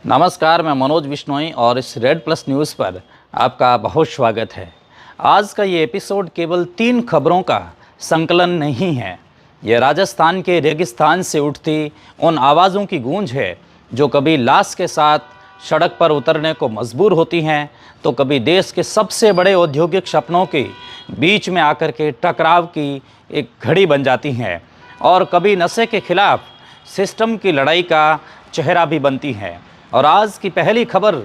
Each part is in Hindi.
नमस्कार, मैं मनोज बिश्नोई और इस रेड प्लस न्यूज़ पर आपका बहुत स्वागत है। आज का ये एपिसोड केवल 3 खबरों का संकलन नहीं है। ये राजस्थान के रेगिस्तान से उठती उन आवाज़ों की गूंज है जो कभी लाश के साथ सड़क पर उतरने को मजबूर होती हैं, तो कभी देश के सबसे बड़े औद्योगिक सपनों के बीच में आकर के टकराव की एक घड़ी बन जाती हैं, और कभी नशे के खिलाफ सिस्टम की लड़ाई का चेहरा भी बनती हैं। और आज की पहली खबर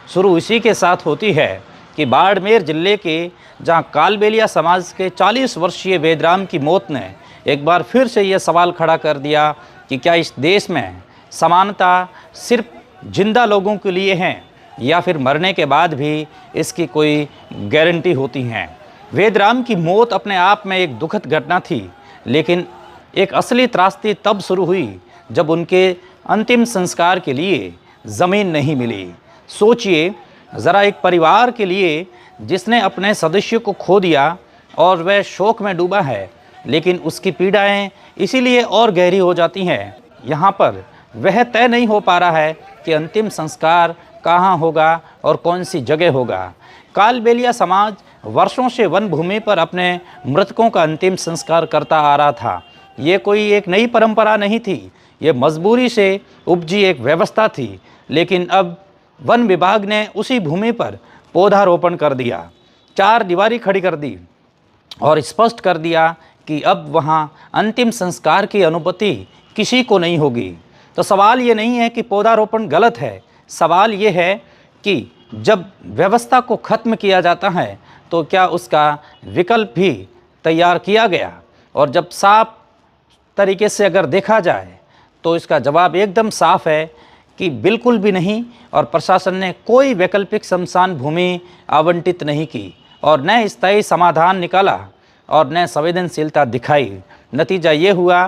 शुरू इसी के साथ होती है कि बाड़मेर जिले के जहां कालबेलिया समाज के 40 वर्षीय वेदराम की मौत ने एक बार फिर से ये सवाल खड़ा कर दिया कि क्या इस देश में समानता सिर्फ जिंदा लोगों के लिए है या फिर मरने के बाद भी इसकी कोई गारंटी होती है। वेदराम की मौत अपने आप में एक दुखद घटना थी, लेकिन एक असली त्रासदी तब शुरू हुई जब उनके अंतिम संस्कार के लिए ज़मीन नहीं मिली। सोचिए ज़रा, एक परिवार के लिए जिसने अपने सदस्य को खो दिया और वह शोक में डूबा है, लेकिन उसकी पीड़ाएं इसीलिए और गहरी हो जाती हैं। यहाँ पर वह तय नहीं हो पा रहा है कि अंतिम संस्कार कहाँ होगा और कौन सी जगह होगा। कालबेलिया समाज वर्षों से वन भूमि पर अपने मृतकों का अंतिम संस्कार करता आ रहा था। ये कोई एक नई परंपरा नहीं थी, ये मजबूरी से उपजी एक व्यवस्था थी। लेकिन अब वन विभाग ने उसी भूमि पर पौधारोपण कर दिया, 4 दीवारी खड़ी कर दी और स्पष्ट कर दिया कि अब वहाँ अंतिम संस्कार की अनुमति किसी को नहीं होगी। तो सवाल ये नहीं है कि पौधारोपण गलत है, सवाल ये है कि जब व्यवस्था को ख़त्म किया जाता है तो क्या उसका विकल्प भी तैयार किया गया। और जब साफ तरीके से अगर देखा जाए तो इसका जवाब एकदम साफ है कि बिल्कुल भी नहीं। और प्रशासन ने कोई वैकल्पिक शमशान भूमि आवंटित नहीं की और न स्थायी समाधान निकाला और न संवेदनशीलता दिखाई। नतीजा ये हुआ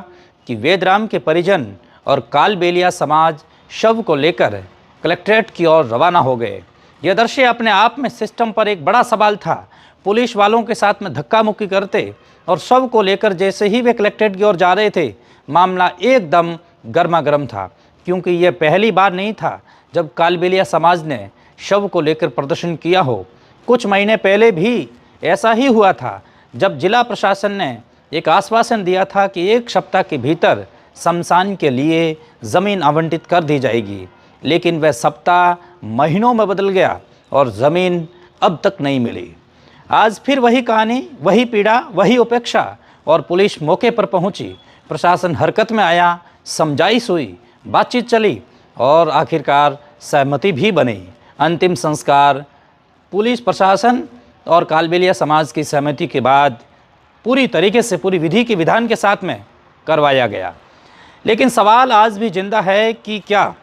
कि वेदराम के परिजन और कालबेलिया समाज शव को लेकर कलेक्ट्रेट की ओर रवाना हो गए। यह दृश्य अपने आप में सिस्टम पर एक बड़ा सवाल था। पुलिस वालों के साथ में धक्का मुक्की करते और शव को लेकर जैसे ही वे कलेक्ट्रेट की ओर जा रहे थे, मामला एकदम गर्मा गर्म था, क्योंकि यह पहली बार नहीं था जब कालबेलिया समाज ने शव को लेकर प्रदर्शन किया हो। कुछ महीने पहले भी ऐसा ही हुआ था, जब जिला प्रशासन ने एक आश्वासन दिया था कि 1 सप्ताह के भीतर शमशान के लिए ज़मीन आवंटित कर दी जाएगी। लेकिन वह सप्ताह महीनों में बदल गया और ज़मीन अब तक नहीं मिली। आज फिर वही कहानी, वही पीड़ा, वही उपेक्षा। और पुलिस मौके पर पहुंची, प्रशासन हरकत में आया, समझाइश हुई, बातचीत चली और आखिरकार सहमति भी बनी। अंतिम संस्कार पुलिस प्रशासन और कालबेलिया समाज की सहमति के बाद पूरी तरीके से, पूरी विधि के विधान के साथ में करवाया गया। लेकिन सवाल आज भी जिंदा है कि क्या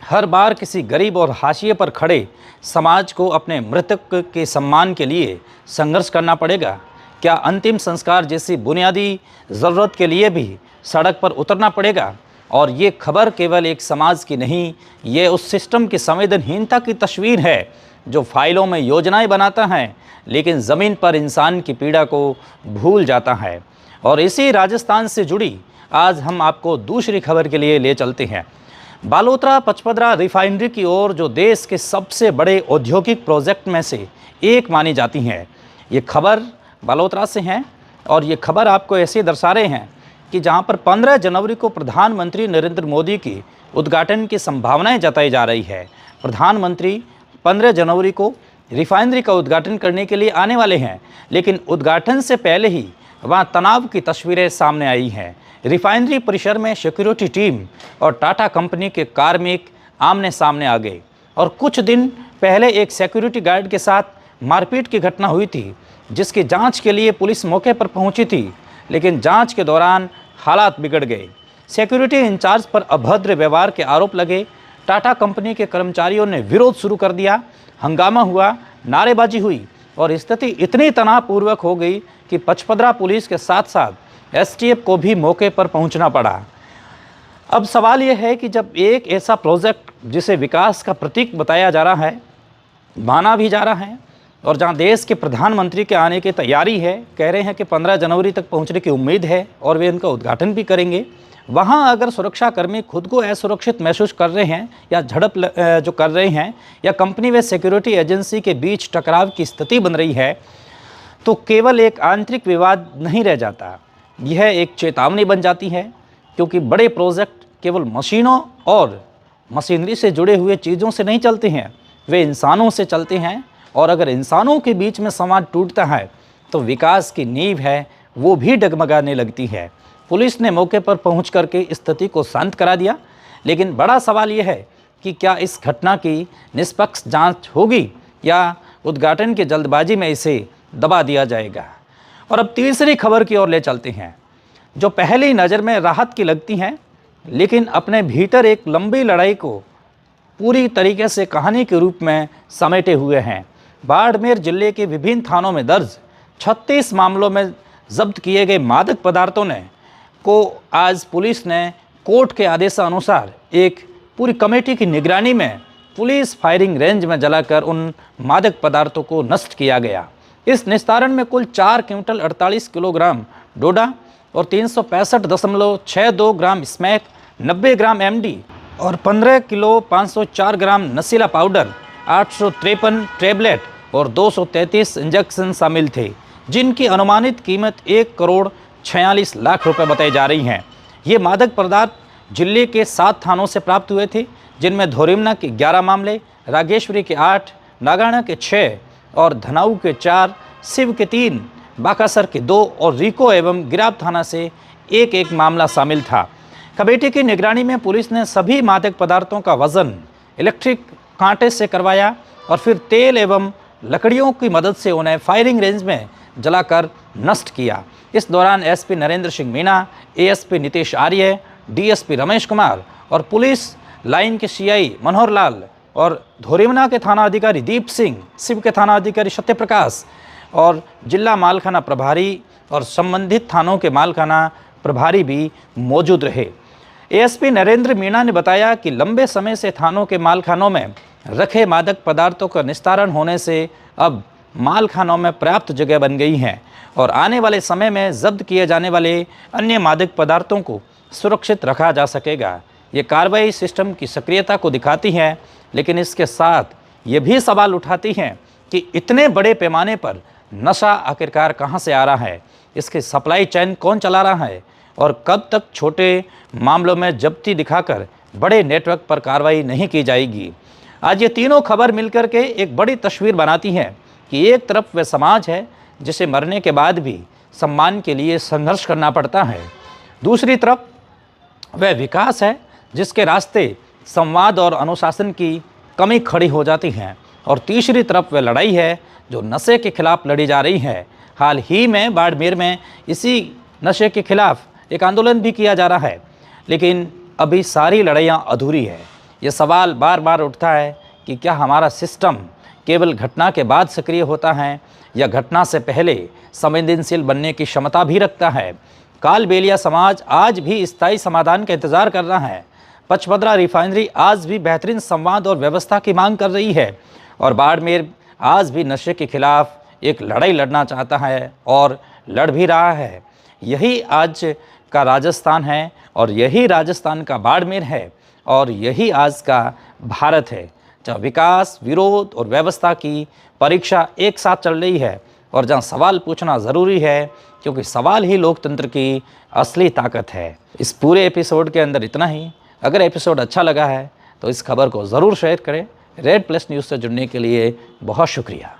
हर बार किसी गरीब और हाशिए पर खड़े समाज को अपने मृतक के सम्मान के लिए संघर्ष करना पड़ेगा? क्या अंतिम संस्कार जैसी बुनियादी ज़रूरत के लिए भी सड़क पर उतरना पड़ेगा? और ये खबर केवल एक समाज की नहीं, ये उस सिस्टम की संवेदनहीनता की तस्वीर है जो फाइलों में योजनाएं बनाता है, लेकिन ज़मीन पर इंसान की पीड़ा को भूल जाता है। और इसी राजस्थान से जुड़ी आज हम आपको दूसरी खबर के लिए ले चलते हैं। बालोतरा पचपदरा रिफाइनरी की ओर, जो देश के सबसे बड़े औद्योगिक प्रोजेक्ट में से एक मानी जाती है। ये खबर बालोतरा से है और ये खबर आपको ऐसे दर्शा रहे हैं कि जहां पर 15 जनवरी को प्रधानमंत्री नरेंद्र मोदी की उद्घाटन की संभावनाएं जताई जा रही है। प्रधानमंत्री 15 जनवरी को रिफाइनरी का उद्घाटन करने के लिए आने वाले हैं, लेकिन उद्घाटन से पहले ही वहां तनाव की तस्वीरें सामने आई हैं। रिफाइनरी परिसर में सिक्योरिटी टीम और टाटा कंपनी के कार्मिक आमने सामने आ गए और कुछ दिन पहले एक सिक्योरिटी गार्ड के साथ मारपीट की घटना हुई थी, जिसकी जांच के लिए पुलिस मौके पर पहुंची थी। लेकिन जांच के दौरान हालात बिगड़ गए। सिक्योरिटी इंचार्ज पर अभद्र व्यवहार के आरोप लगे। टाटा कंपनी के कर्मचारियों ने विरोध शुरू कर दिया, हंगामा हुआ, नारेबाजी हुई और स्थिति इतनी तनावपूर्वक हो गई कि पचपदरा पुलिस के साथ साथ एसटीएफ को भी मौके पर पहुंचना पड़ा। अब सवाल यह है कि जब एक ऐसा प्रोजेक्ट जिसे विकास का प्रतीक बताया जा रहा है, माना भी जा रहा है, और जहां देश के प्रधानमंत्री के आने की तैयारी है, कह रहे हैं कि 15 जनवरी तक पहुंचने की उम्मीद है और वे इनका उद्घाटन भी करेंगे, वहाँ अगर सुरक्षाकर्मी खुद को असुरक्षित महसूस कर रहे हैं या जो कर रहे हैं या कंपनी व सिक्योरिटी एजेंसी के बीच टकराव की स्थिति बन रही है, तो केवल एक आंतरिक विवाद नहीं रह जाता, यह एक चेतावनी बन जाती है। क्योंकि बड़े प्रोजेक्ट केवल मशीनों और मशीनरी से जुड़े हुए चीज़ों से नहीं चलते हैं, वे इंसानों से चलते हैं। और अगर इंसानों के बीच में संवाद टूटता है तो विकास की नींव है वो भी डगमगाने लगती है। पुलिस ने मौके पर पहुंच करके स्थिति को शांत करा दिया, लेकिन बड़ा सवाल यह है कि क्या इस घटना की निष्पक्ष जांच होगी या उद्घाटन की जल्दबाजी में इसे दबा दिया जाएगा। और अब तीसरी खबर की ओर ले चलते हैं, जो पहली नज़र में राहत की लगती है, लेकिन अपने भीतर एक लंबी लड़ाई को पूरी तरीके से कहानी के रूप में समेटे हुए हैं। बाड़मेर जिले के विभिन्न थानों में दर्ज 36 मामलों में जब्त किए गए मादक पदार्थों को आज पुलिस ने कोर्ट के आदेशानुसार एक पूरी कमेटी की निगरानी में पुलिस फायरिंग रेंज में जलाकर उन मादक पदार्थों को नष्ट किया गया। इस निस्तारण में कुल 4 क्विंटल 48 किलोग्राम डोडा और 365.62 ग्राम स्मैक, 90 ग्राम एमडी और 15 किलो 504 ग्राम नशीला पाउडर, 853 टैबलेट और 233 इंजेक्शन शामिल थे, जिनकी अनुमानित कीमत 1,46,00,000 रुपये बताई जा रही हैं। ये मादक पदार्थ जिले के 7 थानों से प्राप्त हुए थे, जिनमें धोरिमना के 11 मामले, रागेश्वरी के 8, नागाना के 6 और धनाऊ के 4, शिव के 3, बाकासर के 2 और रीको एवं गिराब थाना से एक मामला शामिल था। कमेटी की निगरानी में पुलिस ने सभी मादक पदार्थों का वजन इलेक्ट्रिक कांटे से करवाया और फिर तेल एवं लकड़ियों की मदद से उन्हें फायरिंग रेंज में जलाकर नष्ट किया। इस दौरान एसपी नरेंद्र सिंह मीणा, एएसपी नीतीश आर्य, डीएसपी रमेश कुमार और पुलिस लाइन के सीआई मनोहर लाल और धोरिमना के थाना अधिकारी दीप सिंह, शिव के थाना अधिकारी सत्यप्रकाश और जिला मालखाना प्रभारी और संबंधित थानों के मालखाना प्रभारी भी मौजूद रहे। एएसपी नरेंद्र मीणा ने बताया कि लंबे समय से थानों के मालखानों में रखे मादक पदार्थों का निस्तारण होने से अब मालखानों में पर्याप्त जगह बन गई है और आने वाले समय में जब्त किए जाने वाले अन्य मादक पदार्थों को सुरक्षित रखा जा सकेगा। ये कार्रवाई सिस्टम की सक्रियता को दिखाती है, लेकिन इसके साथ ये भी सवाल उठाती हैं कि इतने बड़े पैमाने पर नशा आखिरकार कहाँ से आ रहा है, इसकी सप्लाई चेन कौन चला रहा है और कब तक छोटे मामलों में जब्ती दिखाकर बड़े नेटवर्क पर कार्रवाई नहीं की जाएगी। आज ये तीनों खबर मिलकर के एक बड़ी तस्वीर बनाती हैं कि एक तरफ वह समाज है जिसे मरने के बाद भी सम्मान के लिए संघर्ष करना पड़ता है, दूसरी तरफ वह विकास है जिसके रास्ते संवाद और अनुशासन की कमी खड़ी हो जाती है, और तीसरी तरफ वह लड़ाई है जो नशे के खिलाफ लड़ी जा रही है। हाल ही में बाड़मेर में इसी नशे के खिलाफ एक आंदोलन भी किया जा रहा है, लेकिन अभी सारी लड़ाइयाँ अधूरी है। ये सवाल बार बार उठता है कि क्या हमारा सिस्टम केवल घटना के बाद सक्रिय होता है या घटना से पहले संवेदनशील बनने की क्षमता भी रखता है। कालबेलिया समाज आज भी स्थायी समाधान का इंतजार कर रहा है। पचपदरा रिफाइनरी आज भी बेहतरीन संवाद और व्यवस्था की मांग कर रही है, और बाड़मेर आज भी नशे के खिलाफ एक लड़ाई लड़ना चाहता है और लड़ भी रहा है। यही आज का राजस्थान है और यही राजस्थान का बाड़मेर है और यही आज का भारत है, जहाँ विकास, विरोध और व्यवस्था की परीक्षा एक साथ चल रही है और जहाँ सवाल पूछना ज़रूरी है, क्योंकि सवाल ही लोकतंत्र की असली ताकत है। इस पूरे एपिसोड के अंदर इतना ही। अगर एपिसोड अच्छा लगा है तो इस खबर को ज़रूर शेयर करें। रेड प्लस न्यूज़ से जुड़ने के लिए बहुत शुक्रिया।